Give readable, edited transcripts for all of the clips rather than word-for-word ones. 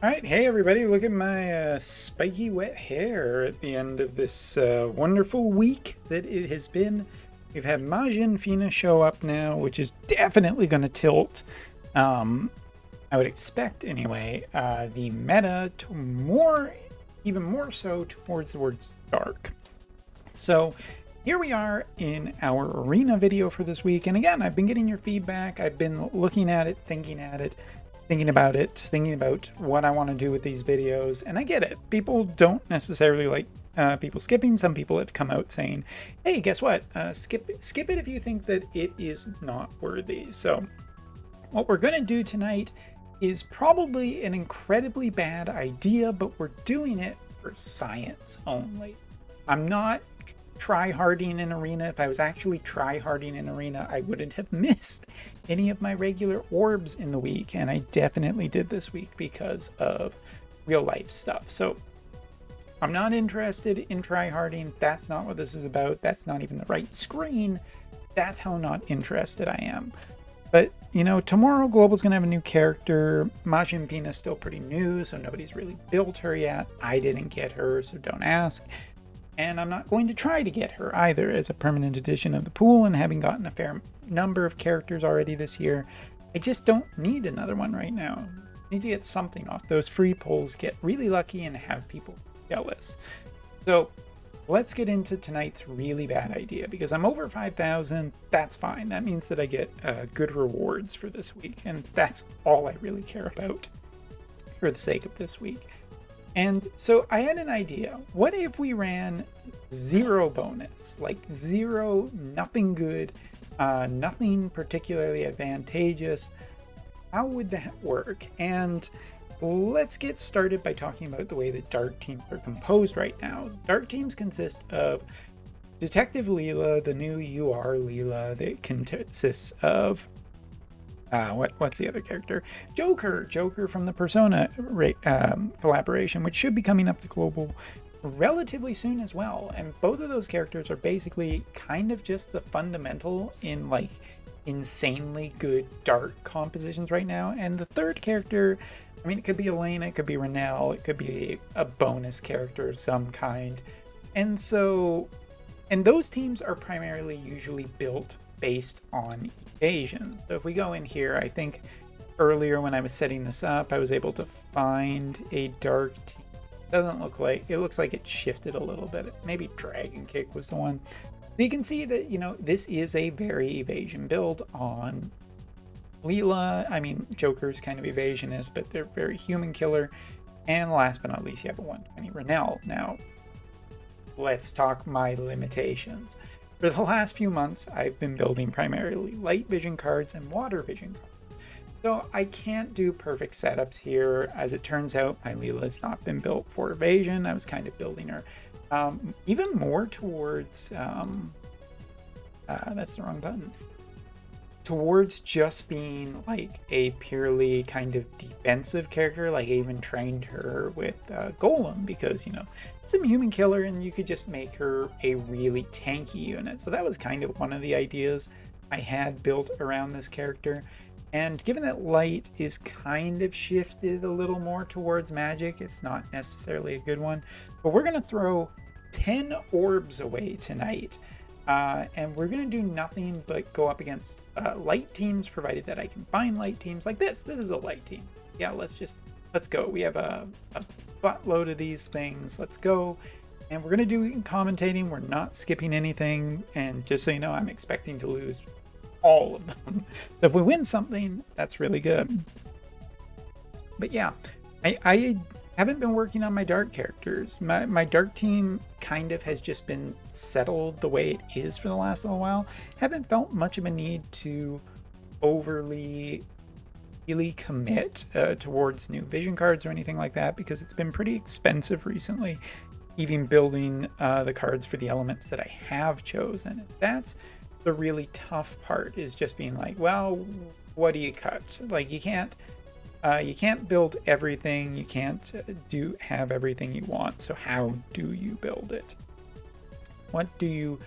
All right, hey everybody, look at my spiky wet hair at the end of this wonderful week that it has been. We've had Majin Fina show up now, which is definitely going to tilt, um, I would expect anyway, the meta to even more so towards the words dark. So here we are in our arena video for this week. And again, I've been getting your feedback. I've been looking at it, thinking about what I want to do with these videos. And I get it. People don't necessarily like people skipping. Some people have come out saying, hey, guess what? Skip it if you think that it is not worthy. So what we're going to do tonight is probably an incredibly bad idea, but we're doing it for science only. I'm not try-harding in arena. If I was actually try-harding in arena, I wouldn't have missed any of my regular orbs in the week, and I definitely did this week because of real life stuff. So I'm not interested in try-harding. That's not what this is about. That's not even the right screen. That's how not interested I am. But, you know, tomorrow Global's going to have a new character. Majin Pina's still pretty new, so nobody's really built her yet. I didn't get her, so don't ask. And I'm not going to try to get her either as a permanent addition of the pool, and having gotten a fair number of characters already this year, I just don't need another one right now. I need to get something off those free pulls, get really lucky, and have people jealous. So let's get into tonight's really bad idea, because I'm over 5,000. That's fine. That means that I get good rewards for this week, and that's all I really care about for the sake of this week. And so I had an idea. What if we ran zero bonus, like zero, nothing good, nothing particularly advantageous? How would that work? And let's get started by talking about the way that dark teams are composed right now. Dark teams consist of Detective Leela, the new UR Leela, that consists of what's the other character? Joker from the Persona collaboration, which should be coming up to Global relatively soon as well. And both of those characters are basically kind of just the fundamental in like insanely good dark compositions right now. And the third character, I mean, it could be Elena, it could be Renelle, it could be a bonus character of some kind. And so, and those teams are primarily usually built based on evasion. So if we go in here, I think earlier when I was setting this up, I was able to find a dark team. Doesn't look like, it looks like it shifted a little bit. Maybe Dragon Kick was the one. So you can see that, you know, this is a very evasion build on Leela. I mean, Joker's kind of evasionist, but they're very human killer. And last but not least, you have a 120 Renelle. Now, let's talk my limitations. For the last few months, I've been building primarily light vision cards and water vision cards. So I can't do perfect setups here. As it turns out, my Leela has not been built for evasion. I was kind of building her even more towards, that's the wrong button, towards just being like a purely kind of defensive character. Like I even trained her with Golem because, you know, it's a human killer and you could just make her a really tanky unit. So that was kind of one of the ideas I had built around this character. And given that light is kind of shifted a little more towards magic, it's not necessarily a good one. But we're going to throw 10 orbs away tonight. And we're going to do nothing but go up against light teams, provided that I can find light teams like this. This is a light team. Yeah, let's go. We have a buttload of these things. Let's go. And we're going to do commentating. We're not skipping anything. And just so you know, I'm expecting to lose all of them. So if we win something, that's really good. But yeah, I haven't been working on my dark characters. My dark team kind of has just been settled the way it is for the last little while. Haven't felt much of a need to overly really commit towards new vision cards or anything like that, because it's been pretty expensive recently, even building the cards for the elements that I have chosen. That's the really tough part, is just being like, well, what do you cut? Like you can't build everything. You can't have everything you want. So how do you build it? What do you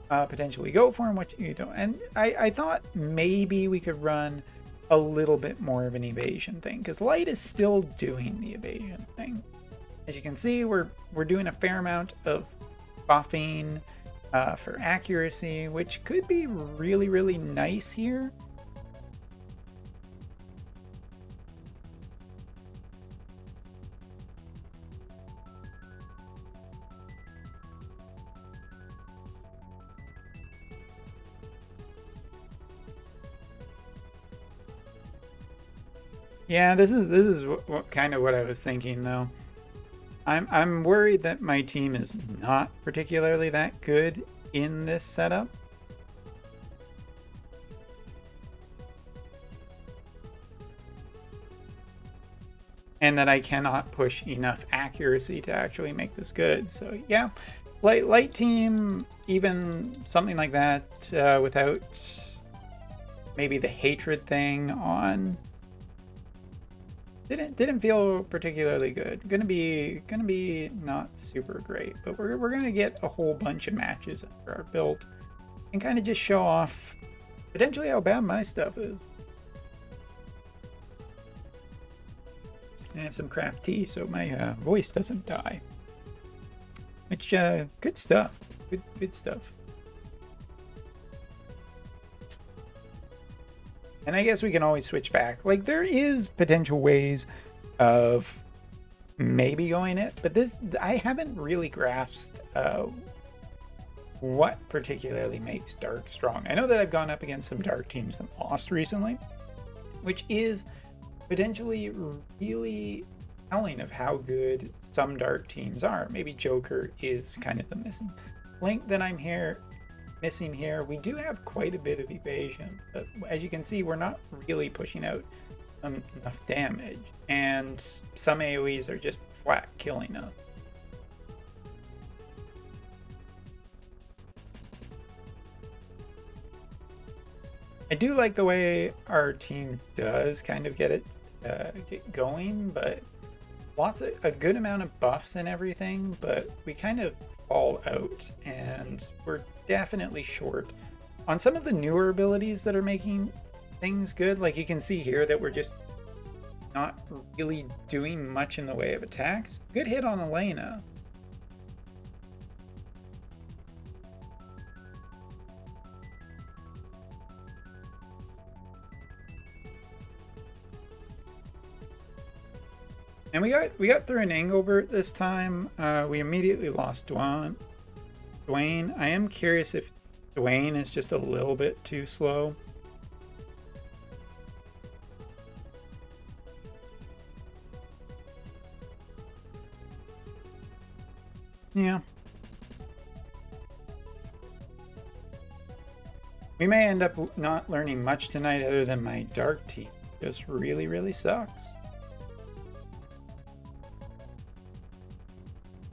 potentially go for and what you don't? And I thought maybe we could run a little bit more of an evasion thing, because light is still doing the evasion thing. As you can see, we're doing a fair amount of buffing for accuracy, which could be really, really nice here. Yeah, this is kind of what I was thinking though. I'm worried that my team is not particularly that good in this setup. And that I cannot push enough accuracy to actually make this good. So yeah, light team, even something like that, without maybe the hatred thing on, didn't feel particularly good. Gonna be not super great, but we're gonna get a whole bunch of matches under our belt and kind of just show off potentially how bad my stuff is. And some craft tea so my voice doesn't die. Which good stuff. Good stuff. And I guess we can always switch back. Like, there is potential ways of maybe going it, but this, I haven't really grasped what particularly makes Dark strong. I know that I've gone up against some Dark teams and lost recently, which is potentially really telling of how good some Dark teams are. Maybe Joker is kind of the missing link that I'm missing here. We do have quite a bit of evasion, but as you can see, we're not really pushing out enough damage, and some AoEs are just flat killing us. I do like the way our team does kind of get going, but a good amount of buffs and everything, but we kind of fall out, and we're definitely short on some of the newer abilities that are making things good. Like, you can see here that we're just not really doing much in the way of attacks. Good hit on Elena. And we got through an Engelbert this time. We immediately lost Dwayne. I am curious if Dwayne is just a little bit too slow. Yeah. We may end up not learning much tonight other than my Dark team just really, really sucks.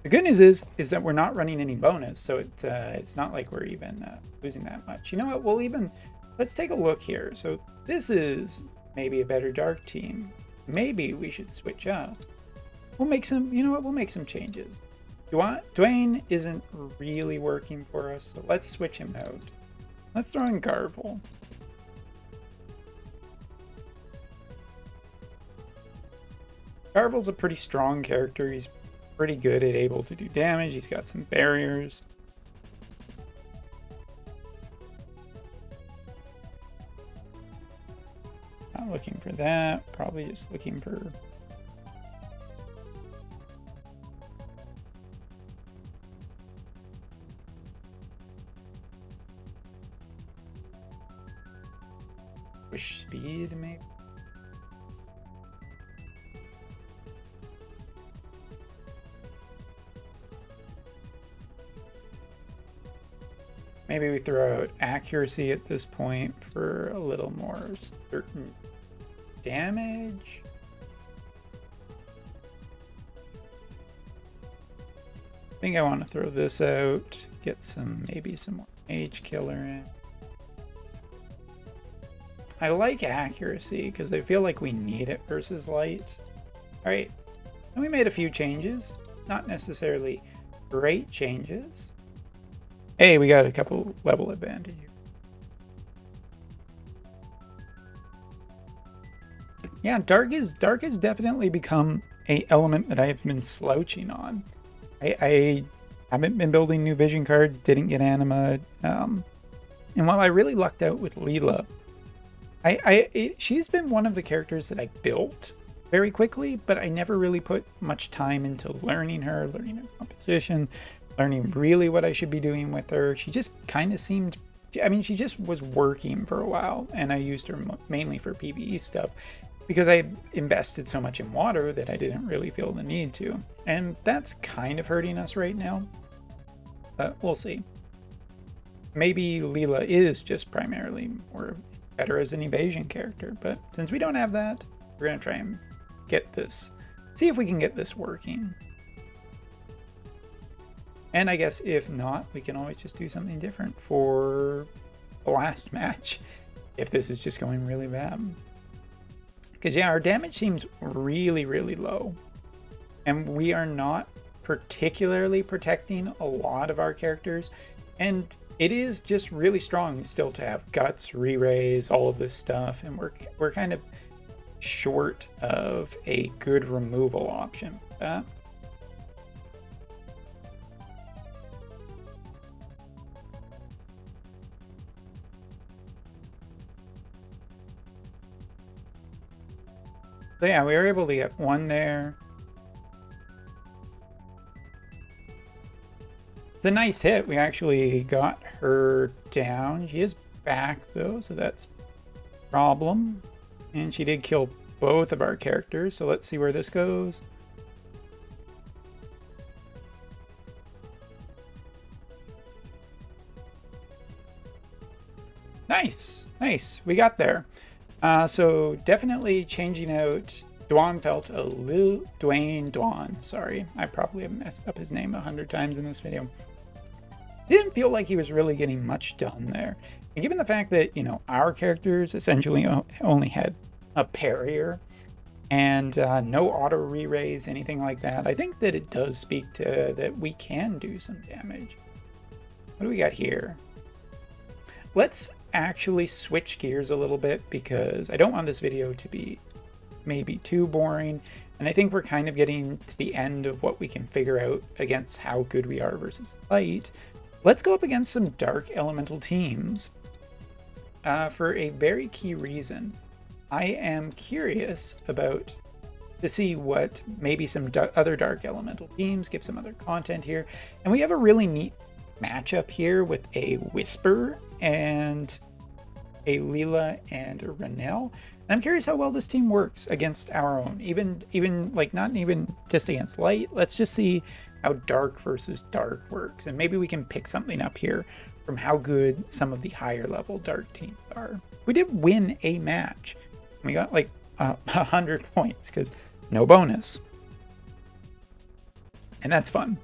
The good news is that we're not running any bonus, so it's not like we're even losing that much. You know what? Let's take a look here. So this is maybe a better Dark team. Maybe we should switch up. We'll make some. You know what? We'll make some changes. Dwayne isn't really working for us, so let's switch him out. Let's throw in Garvel. Garvel's a pretty strong character. He's pretty good at able to do damage. He's got some barriers. Not looking for that. Probably just looking for... push speed, maybe? Maybe we throw out accuracy at this point for a little more certain damage. I think I want to throw this out, get maybe some more mage killer in. I like accuracy because I feel like we need it versus light. All right, and we made a few changes, not necessarily great changes. Hey, we got a couple level advantage. Yeah, dark has definitely become a element that I have been slouching on. I haven't been building new vision cards, didn't get anima, and while I really lucked out with Leela, she's been one of the characters that I built very quickly, but I never really put much time into learning her composition, learning really what I should be doing with her. She just kind of seemed, I mean, she just was working for a while, and I used her mainly for PvE stuff because I invested so much in water that I didn't really feel the need to. And that's kind of hurting us right now, but we'll see. Maybe Leela is just primarily more better as an evasion character, but since we don't have that, we're gonna try and get this, see if we can get this working. And I guess if not, we can always just do something different for the last match if this is just going really bad. Because yeah, our damage seems really, really low, and we are not particularly protecting a lot of our characters, and it is just really strong still to have guts, re-raise, all of this stuff, and we're kind of short of a good removal option for that. So yeah, we were able to get one there. It's a nice hit. We actually got her down. She is back though, so that's a problem. And she did kill both of our characters, so let's see where this goes. Nice, nice. We got there. So definitely changing out Dwanfelt a little, Dwan. Sorry, I probably have messed up his name 100 times in this video. Didn't feel like he was really getting much done there. And given the fact that, you know, our characters essentially only had a parrier and no auto re-raise, anything like that, I think that it does speak to that we can do some damage. What do we got here? Let's actually switch gears a little bit because I don't want this video to be maybe too boring, and I think we're kind of getting to the end of what we can figure out against how good we are versus light. Let's go up against some dark elemental teams for a very key reason. I am curious about to see what maybe some other dark elemental teams give some other content here, and we have a really neat matchup here with a Whisper and a Leela and a Renelle. And I'm curious how well this team works against our own, even like not even just against light. Let's just see how dark versus dark works, and maybe we can pick something up here from how good some of the higher level dark teams are. We did win a match. We got like 100 points because no bonus, and that's fun.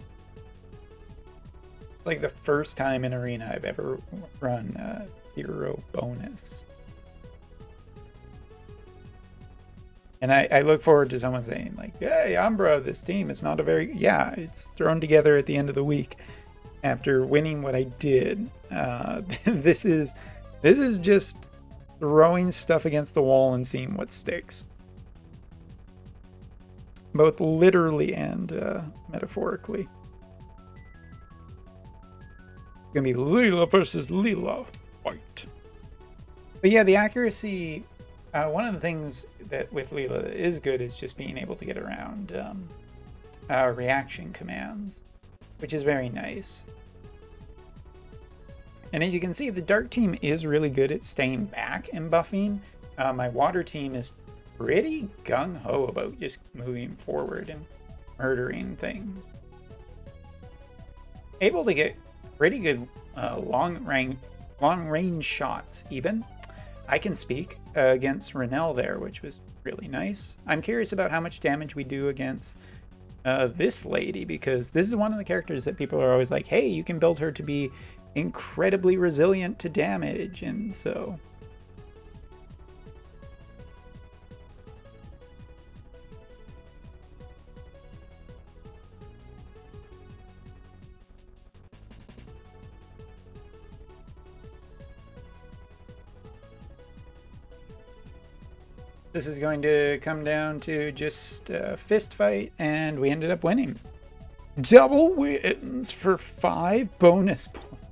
Like the first time in Arena I've ever run 0 bonus. And I look forward to someone saying like, hey, Umbra, this team is not a very, yeah, it's thrown together at the end of the week after winning what I did. This is just throwing stuff against the wall and seeing what sticks. Both literally and metaphorically. Gonna be Leela versus Leela fight. But yeah, the accuracy, one of the things that with Leela is good is just being able to get around reaction commands, which is very nice. And as you can see, the dark team is really good at staying back and buffing. My water team is pretty gung-ho about just moving forward and murdering things. Able to get pretty good long range shots even. I can speak against Renelle there, which was really nice. I'm curious about how much damage we do against this lady, because this is one of the characters that people are always like, hey, you can build her to be incredibly resilient to damage, and so This is going to come down to just a fist fight, and we ended up winning. Double wins for 5 bonus points.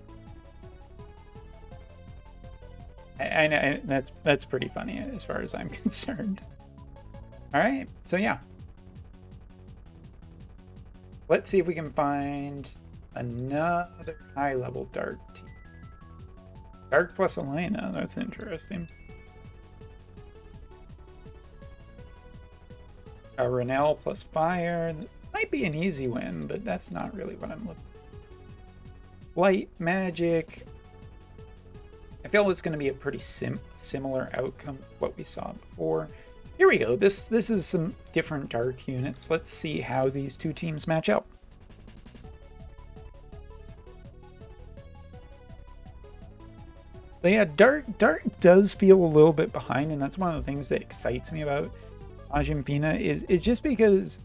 I know that's pretty funny as far as I'm concerned. All right, so yeah. Let's see if we can find another high-level Dark team. Dark plus Elena, that's interesting. A Renell plus Fire. Might be an easy win, but that's not really what I'm looking for. Light, Magic. I feel it's going to be a pretty similar outcome to what we saw before. Here we go. This is some different Dark units. Let's see how these two teams match up. So yeah, Dark does feel a little bit behind, and that's one of the things that excites me about Majin Fina is just because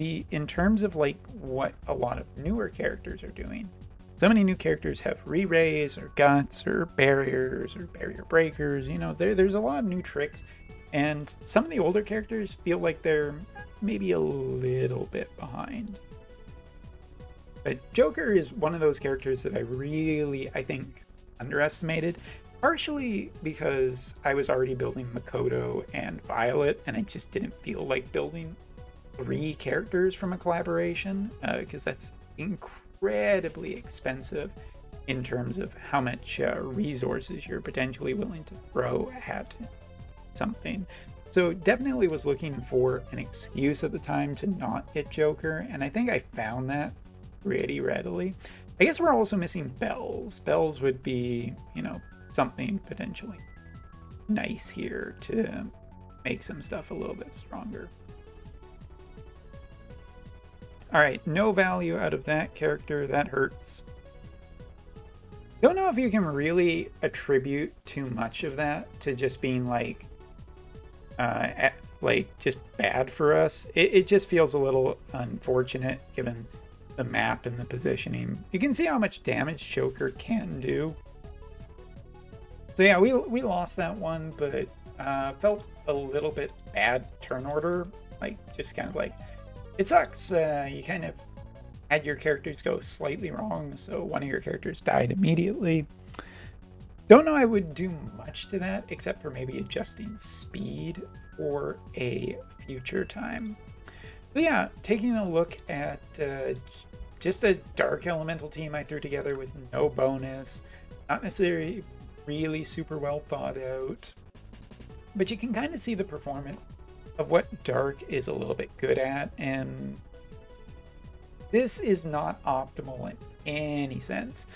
in terms of like what a lot of newer characters are doing, so many new characters have re-rays or guts or barriers or barrier breakers. You know, there's a lot of new tricks, and some of the older characters feel like they're maybe a little bit behind. But Joker is one of those characters that I think underestimated, partially because I was already building Makoto and Violet, and I just didn't feel like building 3 characters from a collaboration, because that's incredibly expensive in terms of how much resources you're potentially willing to throw at something. So definitely was looking for an excuse at the time to not get Joker, and I think I found that pretty readily. I guess we're also missing Bells. Bells would be, you know, something potentially nice here to make some stuff a little bit stronger. All right, no value out of that character. That hurts. Don't know if you can really attribute too much of that to just being like just bad for us. It just feels a little unfortunate given the map and the positioning. You can see how much damage Joker can do. So yeah, we lost that one, but felt a little bit bad turn order. Like, just kind of like, it sucks. You kind of had your characters go slightly wrong, so one of your characters died immediately. Don't know I would do much to that, except for maybe adjusting speed for a future time. But yeah, taking a look at just a Dark Elemental team I threw together with no bonus, not necessarily really super well thought out, but you can kind of see the performance of what Dark is a little bit good at, and this is not optimal in any sense.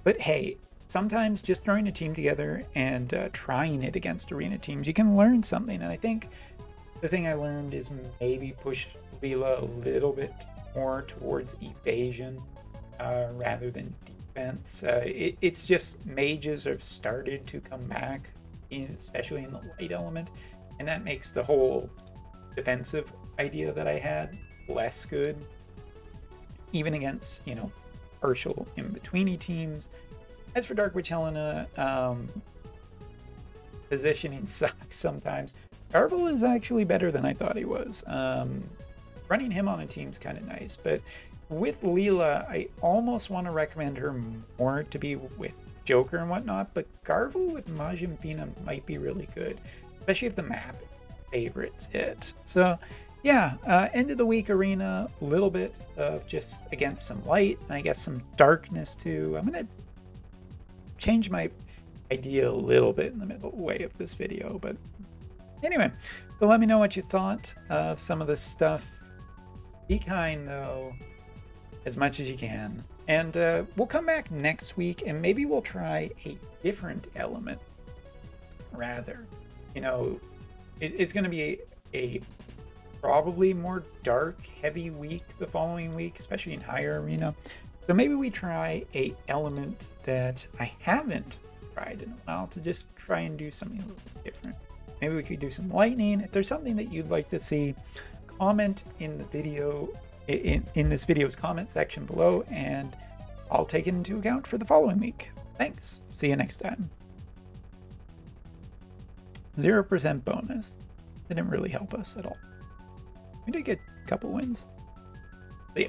But hey, sometimes just throwing a team together and trying it against arena teams, you can learn something. And I think the thing I learned is maybe push Leela a little bit more towards evasion rather than defense. It's just mages have started to come back, especially in the light element, and that makes the whole defensive idea that I had less good, even against, you know, partial in-betweeny teams. As for Dark Witch Helena, positioning sucks sometimes. Garble is actually better than I thought he was. Running him on a team is kind of nice, but with Leela, I almost want to recommend her more to be with Joker and whatnot, but Garble with Majin Fina might be really good, especially if the map favorites it. So yeah, end of the week arena, a little bit of just against some light, and I guess some darkness too. I'm gonna change my idea a little bit in the middle way of this video, but anyway, so let me know what you thought of some of this stuff. Be kind though, as much as you can, and we'll come back next week and maybe we'll try a different element rather. You know, it's going to be a probably more dark heavy week the following week, especially in higher arena. So maybe we try a element that I haven't tried in a while to just try and do something a little different. Maybe we could do some lightning. If there's something that you'd like to see, comment in the video, in this video's comment section below, and I'll take it into account for the following week. Thanks. See you next time. 0% bonus. didn't really help us at all. We did get a couple wins. See ya.